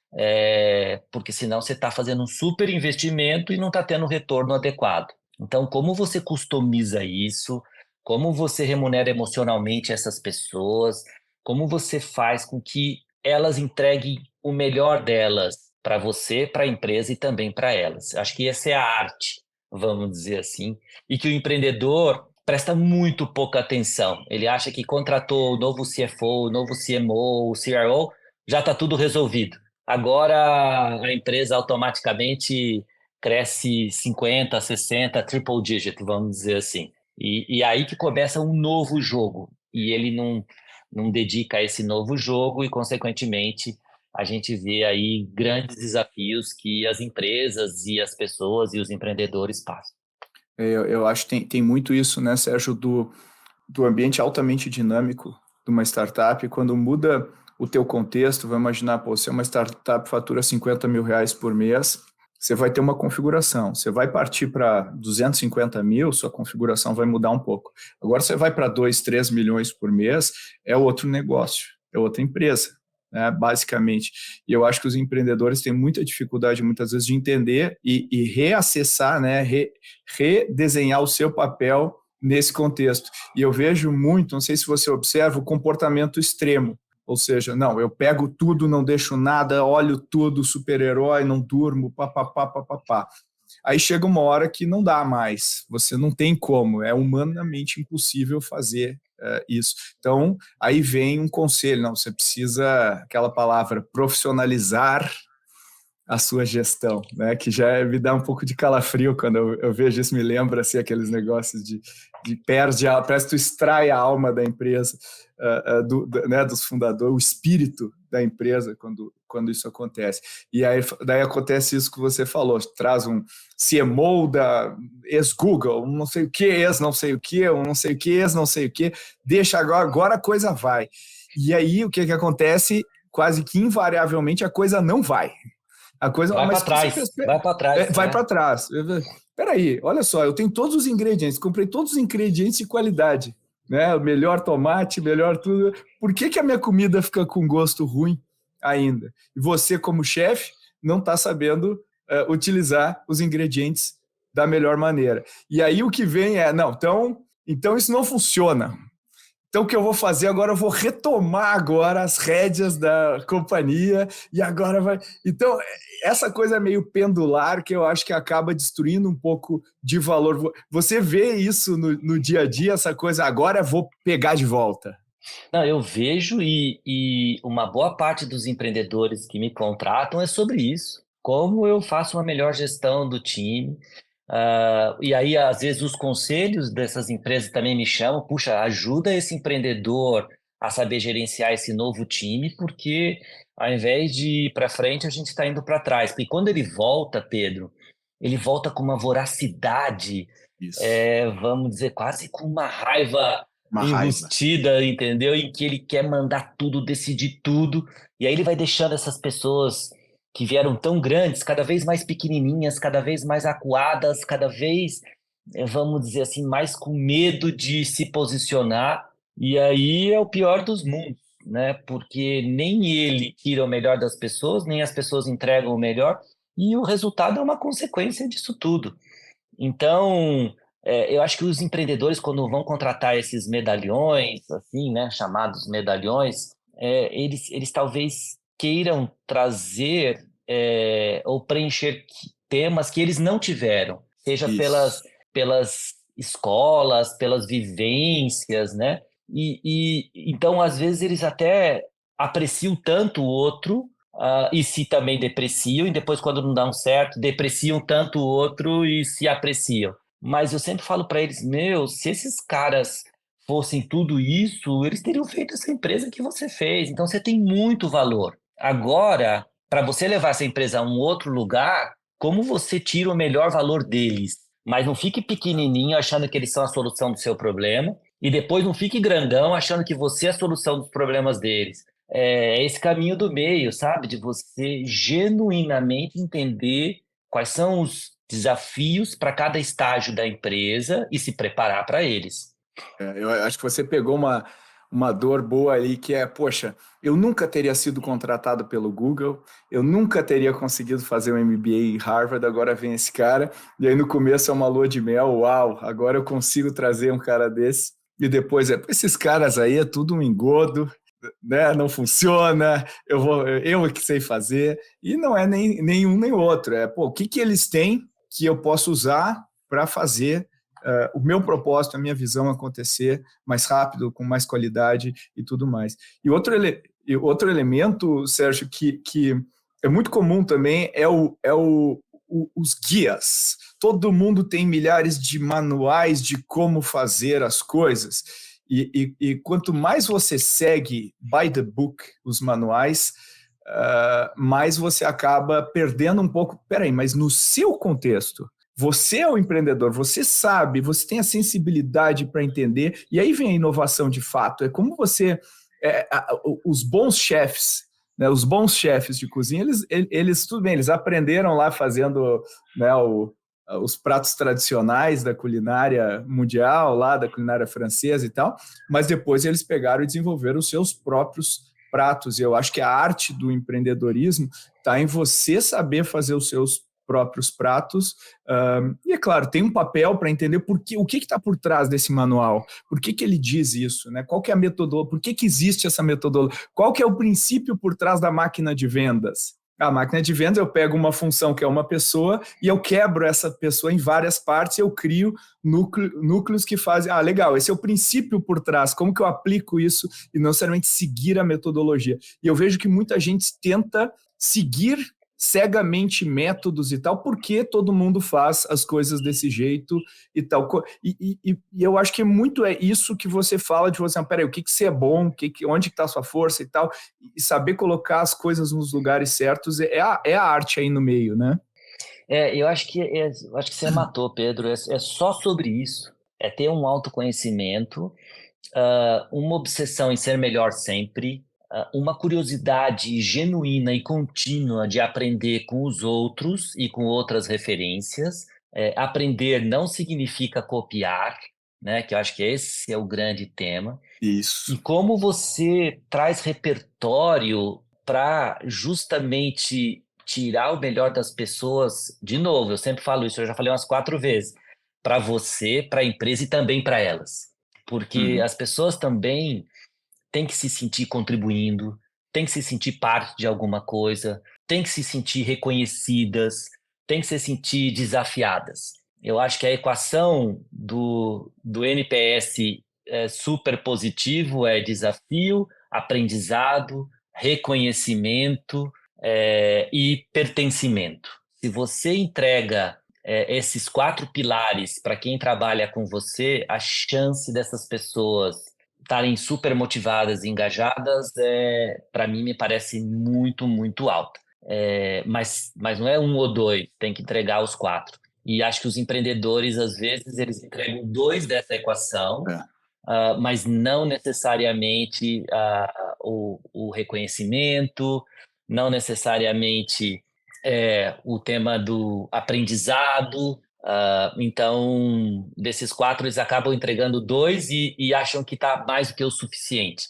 Porque senão você está fazendo um super investimento e não está tendo o retorno adequado. Então, como você customiza isso? Como você remunera emocionalmente essas pessoas? Como você faz com que elas entreguem o melhor delas para você, para a empresa e também para elas? Acho que essa é a arte, vamos dizer assim, e que o empreendedor presta muito pouca atenção. Ele acha que contratou o novo CFO, o novo CMO, o CRO, já está tudo resolvido. Agora a empresa automaticamente cresce 50, 60, triple digit, vamos dizer assim. E aí que começa um novo jogo. E ele não dedica a esse novo jogo e, consequentemente, a gente vê aí grandes desafios que as empresas e as pessoas e os empreendedores passam. Eu acho que tem muito isso, né, Sérgio, do ambiente altamente dinâmico de uma startup. Quando muda o teu contexto, vai imaginar, pô, se é uma startup fatura 50 mil reais por mês, você vai ter uma configuração. Você vai partir para 250 mil, sua configuração vai mudar um pouco. Agora você vai para 2, 3 milhões por mês, é outro negócio, é outra empresa, né, basicamente. E eu acho que os empreendedores têm muita dificuldade, muitas vezes, de entender e reacessar, né, redesenhar o seu papel nesse contexto. E eu vejo muito, não sei se você observa, o comportamento extremo. Ou seja, não, eu pego tudo, não deixo nada, olho tudo, super-herói, não durmo, papapá, papapá. Aí chega uma hora que não dá mais, você não tem como, é humanamente impossível fazer isso. Então, aí vem um conselho, não, você precisa, aquela palavra, profissionalizar a sua gestão, né? Que já me dá um pouco de calafrio quando eu vejo isso, me lembra assim, aqueles negócios de parece que tu extrai a alma da empresa, né, dos fundadores, o espírito da empresa quando isso acontece. E aí daí acontece isso que você falou, traz um CMO da ex-Google, um não sei o que, ex-não sei o que, um não sei o que, ex-não sei o que, deixa agora a coisa vai. E aí o que acontece? Quase que invariavelmente a coisa não vai. A coisa vai para trás, vai para trás. Vai para trás. Peraí, olha só, eu tenho todos os ingredientes, comprei todos os ingredientes de qualidade, né? O melhor tomate, melhor tudo. Por que a minha comida fica com gosto ruim ainda? E você, como chefe, não está sabendo utilizar os ingredientes da melhor maneira. E aí o que vem é, não, então isso não funciona. Então, o que eu vou fazer agora? Eu vou retomar agora as rédeas da companhia e agora vai... Então, essa coisa meio pendular que eu acho que acaba destruindo um pouco de valor. Você vê isso no dia a dia, essa coisa, agora eu vou pegar de volta. Não, eu vejo e uma boa parte dos empreendedores que me contratam é sobre isso. Como eu faço uma melhor gestão do time. E aí, às vezes, os conselhos dessas empresas também me chamam, puxa, ajuda esse empreendedor a saber gerenciar esse novo time, porque ao invés de ir para frente, a gente está indo para trás. Porque quando ele volta, Pedro, ele volta com uma voracidade, vamos dizer, quase com uma raiva enrustida, entendeu? Em que ele quer mandar tudo, decidir tudo, e aí ele vai deixando essas pessoas que vieram tão grandes, cada vez mais pequenininhas, cada vez mais acuadas, cada vez, vamos dizer assim, mais com medo de se posicionar, e aí é o pior dos mundos, né? Porque nem ele tira o melhor das pessoas, nem as pessoas entregam o melhor, e o resultado é uma consequência disso tudo. Então, eu acho que os empreendedores, quando vão contratar esses medalhões, assim, né, chamados medalhões, eles talvez queiram trazer ou preencher temas que eles não tiveram, seja pelas escolas, pelas vivências, né? Então, às vezes, eles até apreciam tanto o outro, e se também depreciam, e depois, quando não dão certo, depreciam tanto o outro e se apreciam. Mas eu sempre falo para eles, se esses caras fossem tudo isso, eles teriam feito essa empresa que você fez. Então, você tem muito valor. Agora, para você levar essa empresa a um outro lugar, como você tira o melhor valor deles? Mas não fique pequenininho achando que eles são a solução do seu problema, e depois não fique grandão achando que você é a solução dos problemas deles. É esse caminho do meio, sabe? De você genuinamente entender quais são os desafios para cada estágio da empresa e se preparar para eles. Eu acho que você pegou uma dor boa ali que é, poxa, eu nunca teria sido contratado pelo Google, eu nunca teria conseguido fazer um MBA em Harvard, agora vem esse cara, e aí no começo é uma lua de mel, uau, agora eu consigo trazer um cara desse, e depois esses caras aí é tudo um engodo, né? Não funciona, eu que sei fazer, e não é nem um nem outro, o que eles têm que eu posso usar para fazer o meu propósito, a minha visão acontecer mais rápido, com mais qualidade e tudo mais. E outro elemento, Sérgio, que é muito comum também os guias. Todo mundo tem milhares de manuais de como fazer as coisas. E quanto mais você segue by the book os manuais, mais você acaba perdendo um pouco. Peraí, mas no seu contexto, você é o empreendedor, você sabe, você tem a sensibilidade para entender, e aí vem a inovação de fato. É como você. Os bons chefes, né, os bons chefes de cozinha, eles tudo bem, eles aprenderam lá fazendo, né, os pratos tradicionais da culinária mundial, lá da culinária francesa e tal, mas depois eles pegaram e desenvolveram os seus próprios pratos. E eu acho que a arte do empreendedorismo está em você saber fazer os seus próprios pratos, e é claro, tem um papel para entender o que está por trás desse manual, por que ele diz isso, né? Qual que é a metodologia, por que existe essa metodologia, qual que é o princípio por trás da máquina de vendas. A máquina de vendas, eu pego uma função que é uma pessoa e eu quebro essa pessoa em várias partes e eu crio núcleos que fazem, legal, esse é o princípio por trás, como que eu aplico isso e não necessariamente seguir a metodologia. E eu vejo que muita gente tenta seguir cegamente métodos e tal, porque todo mundo faz as coisas desse jeito e tal. E eu acho que muito é isso que você fala de você, peraí, o que você é bom, onde está a sua força e tal, e saber colocar as coisas nos lugares certos é a arte aí no meio, né? Eu acho que você matou, Pedro. É só sobre isso. É ter um autoconhecimento, uma obsessão em ser melhor sempre, uma curiosidade genuína e contínua de aprender com os outros e com outras referências. Aprender não significa copiar, né? Que eu acho que esse é o grande tema. Isso. E como você traz repertório para justamente tirar o melhor das pessoas. De novo, eu sempre falo isso, eu já falei umas 4 vezes, para você, para a empresa e também para elas. Porque as pessoas também têm que se sentir contribuindo, têm que se sentir parte de alguma coisa, têm que se sentir reconhecidas, têm que se sentir desafiadas. Eu acho que a equação do NPS super positivo é desafio, aprendizado, reconhecimento e pertencimento. Se você entrega esses 4 pilares para quem trabalha com você, a chance dessas pessoas estarem super motivadas e engajadas, para mim, me parece muito, muito alta. Mas não é 1 ou 2, tem que entregar os 4. E acho que os empreendedores, às vezes, eles entregam 2 dessa equação, mas não necessariamente o reconhecimento, não necessariamente o tema do aprendizado. Então, desses 4, eles acabam entregando 2 e acham que está mais do que o suficiente.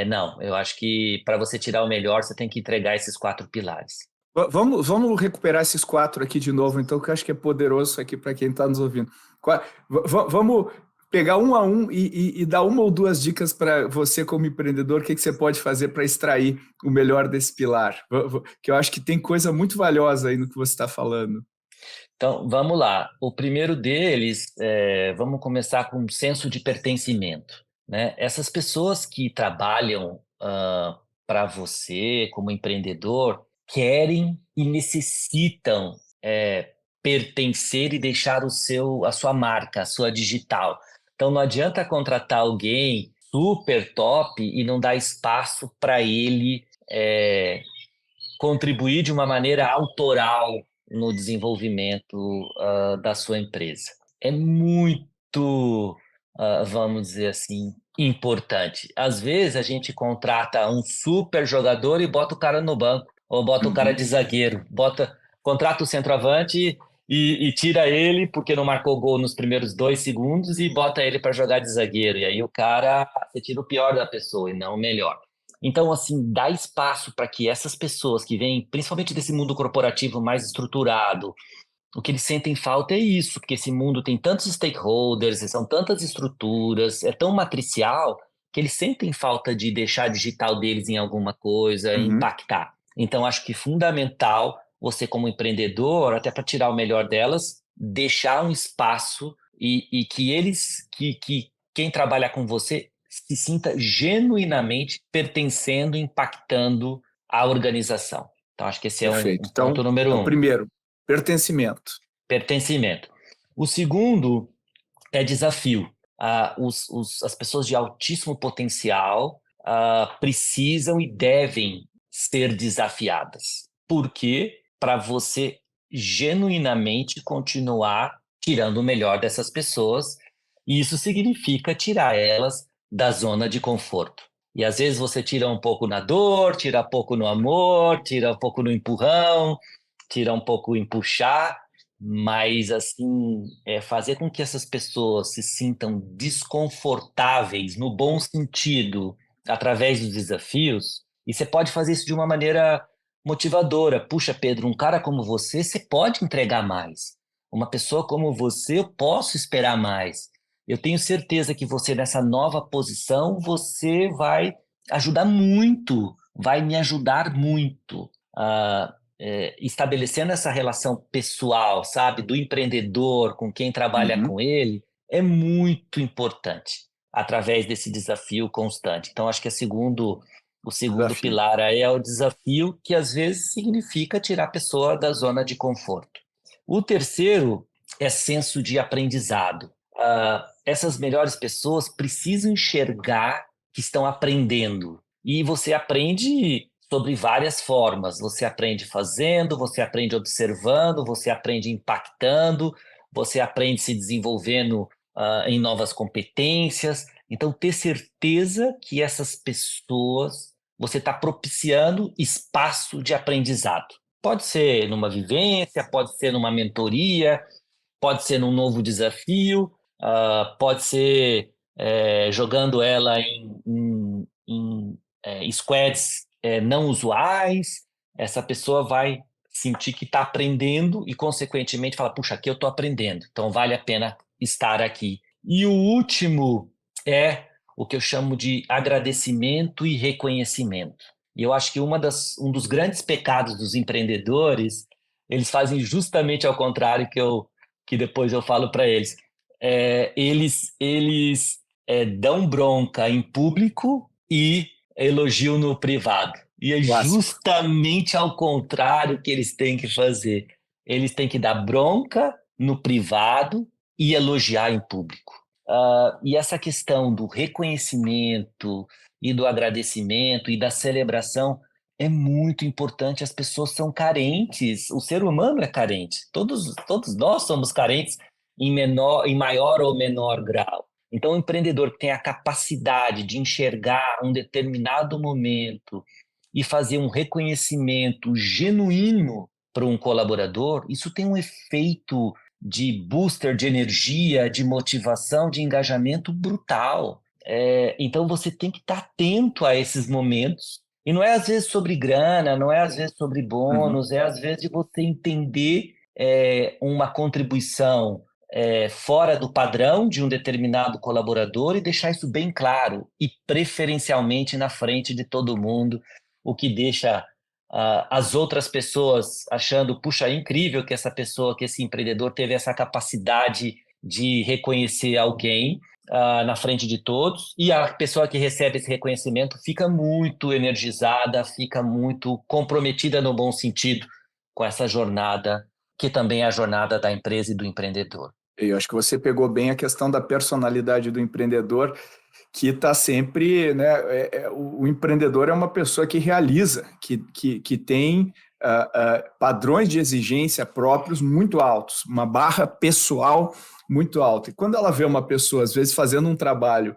Não, eu acho que para você tirar o melhor, você tem que entregar esses 4 pilares. Vamos recuperar esses 4 aqui de novo, então, que eu acho que é poderoso isso aqui para quem está nos ouvindo. Vamos pegar um a um e dar 1 ou 2 dicas para você como empreendedor, o que você pode fazer para extrair o melhor desse pilar, que eu acho que tem coisa muito valiosa aí no que você está falando. Então, vamos lá. O primeiro deles, vamos começar com um senso de pertencimento, né? Essas pessoas que trabalham para você como empreendedor querem e necessitam pertencer e deixar a sua marca, a sua digital. Então, não adianta contratar alguém super top e não dar espaço para ele contribuir de uma maneira autoral no desenvolvimento da sua empresa. É muito, vamos dizer assim, importante. Às vezes a gente contrata um super jogador e bota o cara no banco, ou bota o cara de zagueiro, contrata o centroavante e tira ele porque não marcou gol nos primeiros 2 segundos e bota ele para jogar de zagueiro. E aí o cara, você tira o pior da pessoa e não o melhor. Então, assim, dá espaço para que essas pessoas que vêm, principalmente desse mundo corporativo mais estruturado, o que eles sentem falta é isso, porque esse mundo tem tantos stakeholders, são tantas estruturas, é tão matricial, que eles sentem falta de deixar digital deles em alguma coisa, Uhum. impactar. Então, acho que é fundamental você, como empreendedor, até para tirar o melhor delas, deixar um espaço e que eles, que quem trabalha com você, se sinta genuinamente pertencendo, impactando a organização. Então, acho que esse é um Perfeito. ponto número Então, um. primeiro, pertencimento. Pertencimento. O segundo é desafio. As pessoas de altíssimo potencial precisam e devem ser desafiadas. Por quê? Para você genuinamente continuar tirando o melhor dessas pessoas. E isso significa tirar elas da zona de conforto. E às vezes você tira um pouco na dor, tira um pouco no amor, tira um pouco no empurrão, tira um pouco em puxar, mas assim, fazer com que essas pessoas se sintam desconfortáveis no bom sentido através dos desafios, e você pode fazer isso de uma maneira motivadora. Puxa, Pedro, um cara como você pode entregar mais. Uma pessoa como você, eu posso esperar mais. Eu tenho certeza que você, nessa nova posição, você vai ajudar muito, vai me ajudar muito. Estabelecendo essa relação pessoal, sabe, do empreendedor com quem trabalha Uhum. com ele, é muito importante através desse desafio constante. Então, acho que o segundo Desafio. pilar aí é o desafio, que às vezes significa tirar a pessoa da zona de conforto. O terceiro é senso de aprendizado. Essas melhores pessoas precisam enxergar que estão aprendendo. E você aprende sobre várias formas. Você aprende fazendo, você aprende observando, você aprende impactando, você aprende se desenvolvendo em novas competências. Então, ter certeza que essas pessoas, você está propiciando espaço de aprendizado. Pode ser numa vivência, pode ser numa mentoria, pode ser num novo desafio, pode ser jogando ela em squads não usuais. Essa pessoa vai sentir que está aprendendo e, consequentemente, fala: puxa, aqui eu estou aprendendo, então vale a pena estar aqui. E o último é o que eu chamo de agradecimento e reconhecimento. E eu acho que um dos grandes pecados dos empreendedores, eles fazem justamente ao contrário que depois eu falo para eles. Eles dão bronca em público e elogiam no privado. E é Clássico. justamente ao contrário que eles têm que fazer. Eles têm que dar bronca no privado e elogiar em público. E essa questão do reconhecimento e do agradecimento e da celebração é muito importante. As pessoas são carentes, o ser humano é carente. Todos nós somos carentes em maior ou menor grau. Então, o empreendedor que tem a capacidade de enxergar um determinado momento e fazer um reconhecimento genuíno para um colaborador, isso tem um efeito de booster de energia, de motivação, de engajamento brutal. Então, você tem que estar atento a esses momentos. E não é às vezes sobre grana, não é às vezes sobre Uhum. bônus, é às vezes de você entender uma contribuição fora do padrão de um determinado colaborador e deixar isso bem claro e preferencialmente na frente de todo mundo, o que deixa as outras pessoas achando: puxa, é incrível que essa pessoa, que esse empreendedor teve essa capacidade de reconhecer alguém na frente de todos, e a pessoa que recebe esse reconhecimento fica muito energizada, fica muito comprometida no bom sentido com essa jornada, que também é a jornada da empresa e do empreendedor. Eu acho que você pegou bem a questão da personalidade do empreendedor, que está sempre, né? O empreendedor é uma pessoa que realiza, que tem padrões de exigência próprios muito altos, uma barra pessoal muito alta. E quando ela vê uma pessoa, às vezes, fazendo um trabalho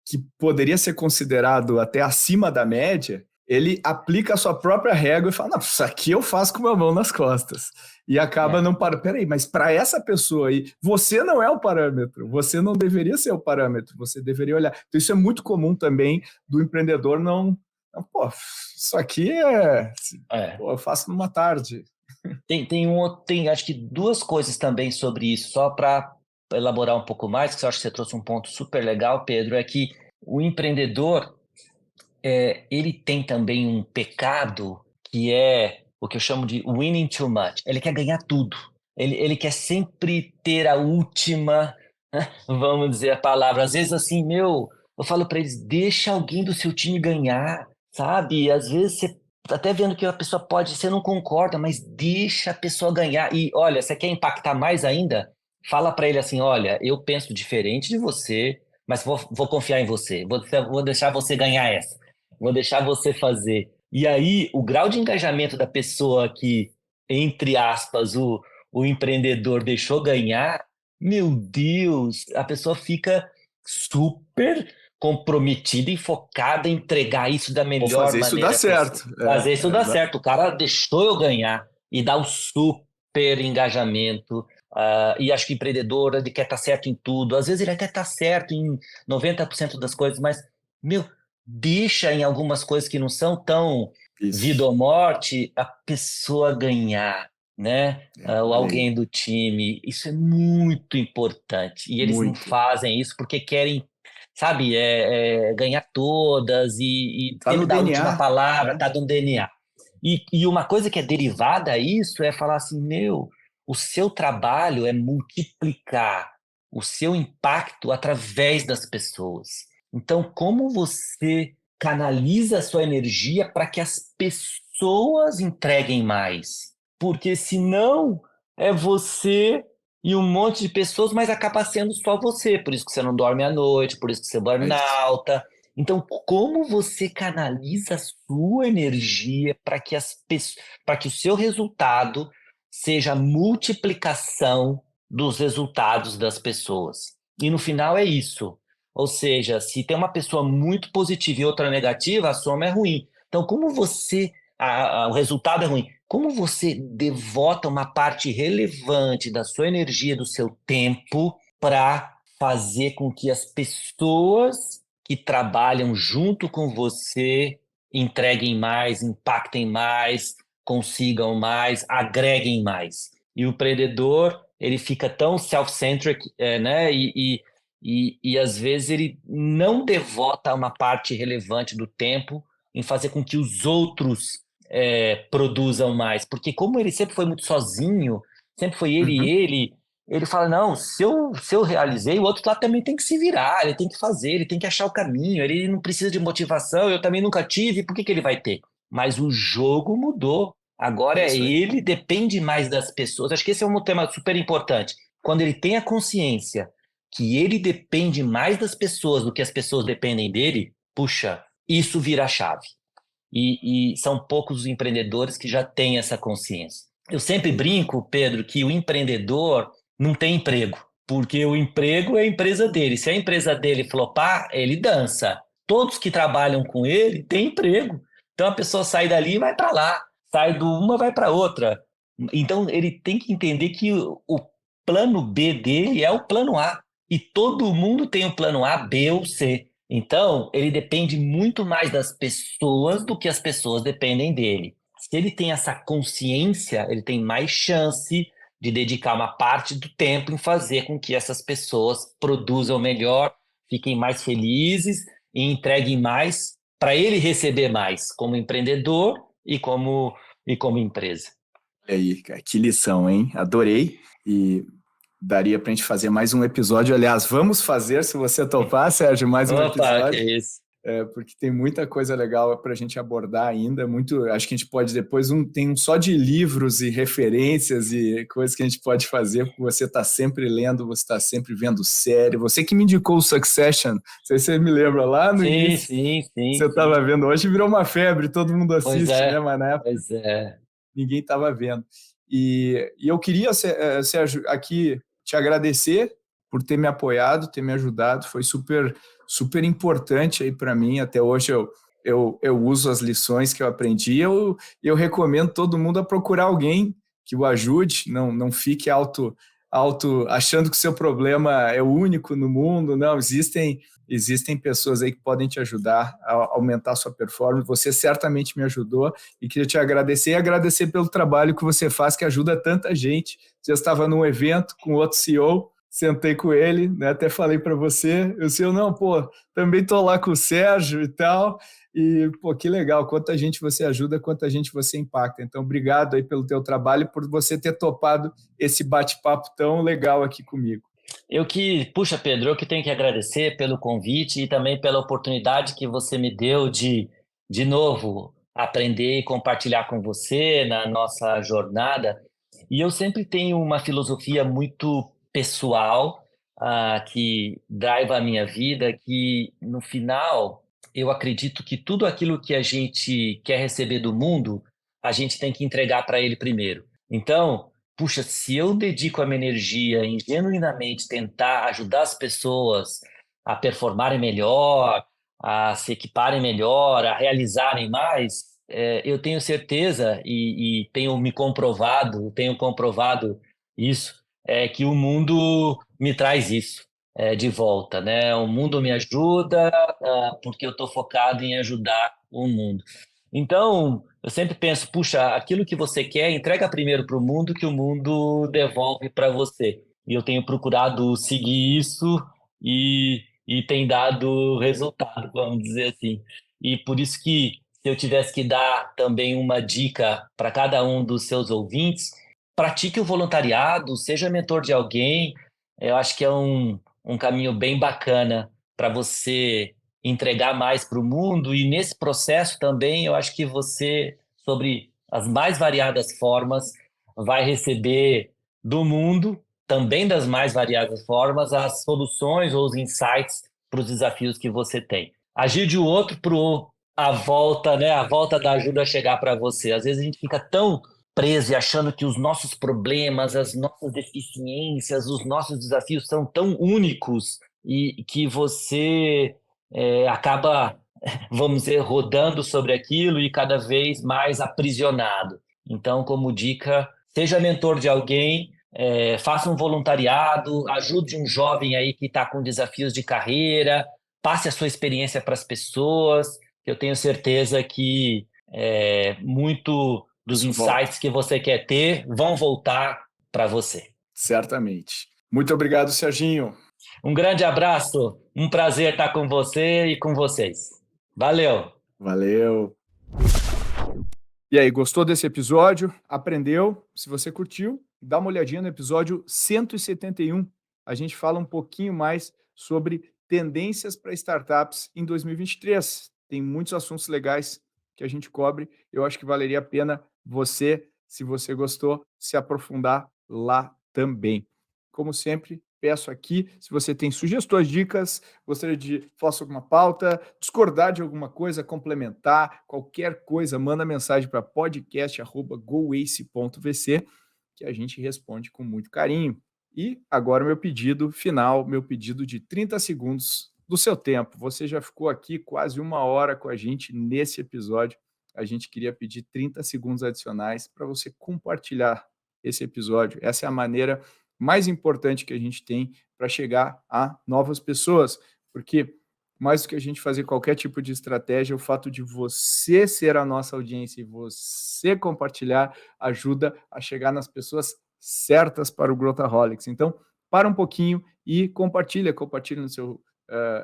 que poderia ser considerado até acima da média, ele aplica a sua própria régua e fala, não, isso aqui eu faço com a mão nas costas. E acaba não parando. Peraí, mas para essa pessoa aí, você não é o parâmetro, você não deveria ser o parâmetro, você deveria olhar. Então isso é muito comum também do empreendedor não pô, isso aqui pô, eu faço numa tarde. Tem acho que duas coisas também sobre isso, só para elaborar um pouco mais, que eu acho que você trouxe um ponto super legal, Pedro, é que o empreendedor, ele tem também um pecado que é o que eu chamo de winning too much. Ele quer ganhar tudo. Ele quer sempre ter a última, vamos dizer a palavra. Às vezes assim, eu falo para eles, deixa alguém do seu time ganhar, sabe? Às vezes você tá até vendo que a pessoa pode, você não concorda, mas deixa a pessoa ganhar. E olha, você quer impactar mais ainda? Fala para ele assim, olha, eu penso diferente de você, mas vou confiar em você. Vou deixar você ganhar essa. Vou deixar você fazer. E aí, o grau de engajamento da pessoa que, entre aspas, o empreendedor deixou ganhar, meu Deus, a pessoa fica super comprometida e focada em entregar isso da melhor fazer isso maneira dar certo. possível. Fazer isso dar certo. O cara deixou eu ganhar e dá o super engajamento. E acho que o empreendedor, ele quer estar certo em tudo. Às vezes ele até está certo em 90% das coisas, mas, meu, deixa em algumas coisas que não são tão vida ou morte a pessoa ganhar, né? Ou alguém do time. Isso é muito importante. E eles não fazem isso porque querem, sabe, ganhar todas e tá sempre no dar a DNA, última palavra, tá no DNA. E uma coisa que é derivada a isso é falar assim, o seu trabalho é multiplicar o seu impacto através das pessoas. Então, como você canaliza a sua energia para que as pessoas entreguem mais? Porque senão é você e um monte de pessoas, mas acaba sendo só você. Por isso que você não dorme à noite, por isso que você burnouta. Então, como você canaliza a sua energia para que o seu resultado seja a multiplicação dos resultados das pessoas? E no final é isso. Ou seja, se tem uma pessoa muito positiva e outra negativa, a soma é ruim. Então, como o resultado é ruim, como você devota uma parte relevante da sua energia, do seu tempo, para fazer com que as pessoas que trabalham junto com você entreguem mais, impactem mais, consigam mais, agreguem mais. E o empreendedor, ele fica tão self-centric, né? E às vezes ele não devota uma parte relevante do tempo em fazer com que os outros produzam mais. Porque como ele sempre foi muito sozinho, sempre foi ele fala, não, se eu realizei, o outro lado também tem que se virar, ele tem que fazer, ele tem que achar o caminho, ele não precisa de motivação, eu também nunca tive, por que ele vai ter? Mas o jogo mudou. Agora ele depende mais das pessoas. Acho que esse é um tema super importante. Quando ele tem a consciência que ele depende mais das pessoas do que as pessoas dependem dele, puxa, isso vira a chave. E são poucos os empreendedores que já têm essa consciência. Eu sempre brinco, Pedro, que o empreendedor não tem emprego, porque o emprego é a empresa dele. Se a empresa dele flopar, ele dança. Todos que trabalham com ele têm emprego. Então a pessoa sai dali e vai para lá, sai de uma vai para outra. Então ele tem que entender que o plano B dele é o plano A. E todo mundo tem o plano A, B ou C. Então, ele depende muito mais das pessoas do que as pessoas dependem dele. Se ele tem essa consciência, ele tem mais chance de dedicar uma parte do tempo em fazer com que essas pessoas produzam melhor, fiquem mais felizes e entreguem mais para ele receber mais como empreendedor e como empresa. E aí, cara, que lição, hein? Adorei. E daria para a gente fazer mais um episódio. Aliás, vamos fazer, se você topar, Sérgio, mais um episódio. Que é isso. Porque tem muita coisa legal para a gente abordar ainda. Acho que a gente pode depois tem um só de livros e referências e coisas que a gente pode fazer, porque você está sempre lendo, você está sempre vendo série. Você que me indicou o Succession, não sei se você me lembra lá no início. Sim. Você estava vendo. Hoje virou uma febre, todo mundo assiste, né? Mas na época ninguém estava vendo. E eu queria, Sérgio, aqui te agradecer por ter me apoiado, ter me ajudado. Foi super, super importante aí para mim. Até hoje eu uso as lições que eu aprendi, eu recomendo todo mundo a procurar alguém que o ajude, não fique auto achando que o seu problema é o único no mundo, não, existem pessoas aí que podem te ajudar a aumentar a sua performance. Você certamente me ajudou e queria te agradecer e agradecer pelo trabalho que você faz, que ajuda tanta gente. Já estava num evento com outro CEO, sentei com ele, né, até falei para você, o CEO, não, pô, também estou lá com o Sérgio e tal, e, pô, que legal, quanta gente você ajuda, quanta gente você impacta. Então, obrigado aí pelo teu trabalho e por você ter topado esse bate-papo tão legal aqui comigo. Puxa, Pedro, eu que tenho que agradecer pelo convite e também pela oportunidade que você me deu de novo, aprender e compartilhar com você na nossa jornada. E eu sempre tenho uma filosofia muito pessoal, que drive a minha vida, que no final eu acredito que tudo aquilo que a gente quer receber do mundo, a gente tem que entregar para ele primeiro. Então, puxa, se eu dedico a minha energia em genuinamente tentar ajudar as pessoas a performarem melhor, a se equiparem melhor, a realizarem mais, eu tenho certeza e tenho comprovado isso, que o mundo me traz isso de volta, né? O mundo me ajuda porque eu estou focado em ajudar o mundo. Então, eu sempre penso, puxa, aquilo que você quer, entrega primeiro para o mundo, que o mundo devolve para você. E eu tenho procurado seguir isso e tem dado resultado, vamos dizer assim. E por isso que, se eu tivesse que dar também uma dica para cada um dos seus ouvintes, pratique o voluntariado, seja mentor de alguém. Eu acho que é um caminho bem bacana para você entregar mais para o mundo, e nesse processo também eu acho que você, sobre as mais variadas formas, vai receber do mundo, também das mais variadas formas, as soluções ou os insights para os desafios que você tem. Agir de outro para a volta, né? A volta da ajuda a chegar para você. Às vezes a gente fica tão preso e achando que os nossos problemas, as nossas deficiências, os nossos desafios são tão únicos e que você acaba, vamos dizer, rodando sobre aquilo e cada vez mais aprisionado. Então, como dica, seja mentor de alguém, faça um voluntariado, ajude um jovem aí que está com desafios de carreira, passe a sua experiência para as pessoas, que eu tenho certeza que muito dos insights que você quer ter vão voltar para você. Certamente. Muito obrigado, Serginho. Um grande abraço, um prazer estar com você e com vocês. Valeu! Valeu! E aí, gostou desse episódio? Aprendeu? Se você curtiu, dá uma olhadinha no episódio 171. A gente fala um pouquinho mais sobre tendências para startups em 2023. Tem muitos assuntos legais que a gente cobre. Eu acho que valeria a pena você, se você gostou, se aprofundar lá também. Como sempre, peço aqui, se você tem sugestões, dicas, gostaria de falar sobre uma pauta, discordar de alguma coisa, complementar, qualquer coisa, manda mensagem para podcast@goace.vc, que a gente responde com muito carinho. E agora o meu pedido final, meu pedido de 30 segundos do seu tempo. Você já ficou aqui quase 1 hora com a gente nesse episódio. A gente queria pedir 30 segundos adicionais para você compartilhar esse episódio. Essa é a maneira mais importante que a gente tem para chegar a novas pessoas, porque mais do que a gente fazer qualquer tipo de estratégia, o fato de você ser a nossa audiência e você compartilhar ajuda a chegar nas pessoas certas para o Growthaholics. Então, para um pouquinho e compartilha no seu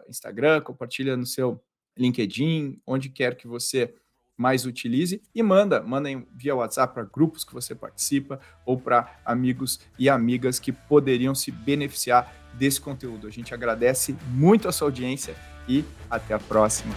Instagram, compartilha no seu LinkedIn, onde quer que você mais utilize, e manda via WhatsApp para grupos que você participa ou para amigos e amigas que poderiam se beneficiar desse conteúdo. A gente agradece muito a sua audiência e até a próxima.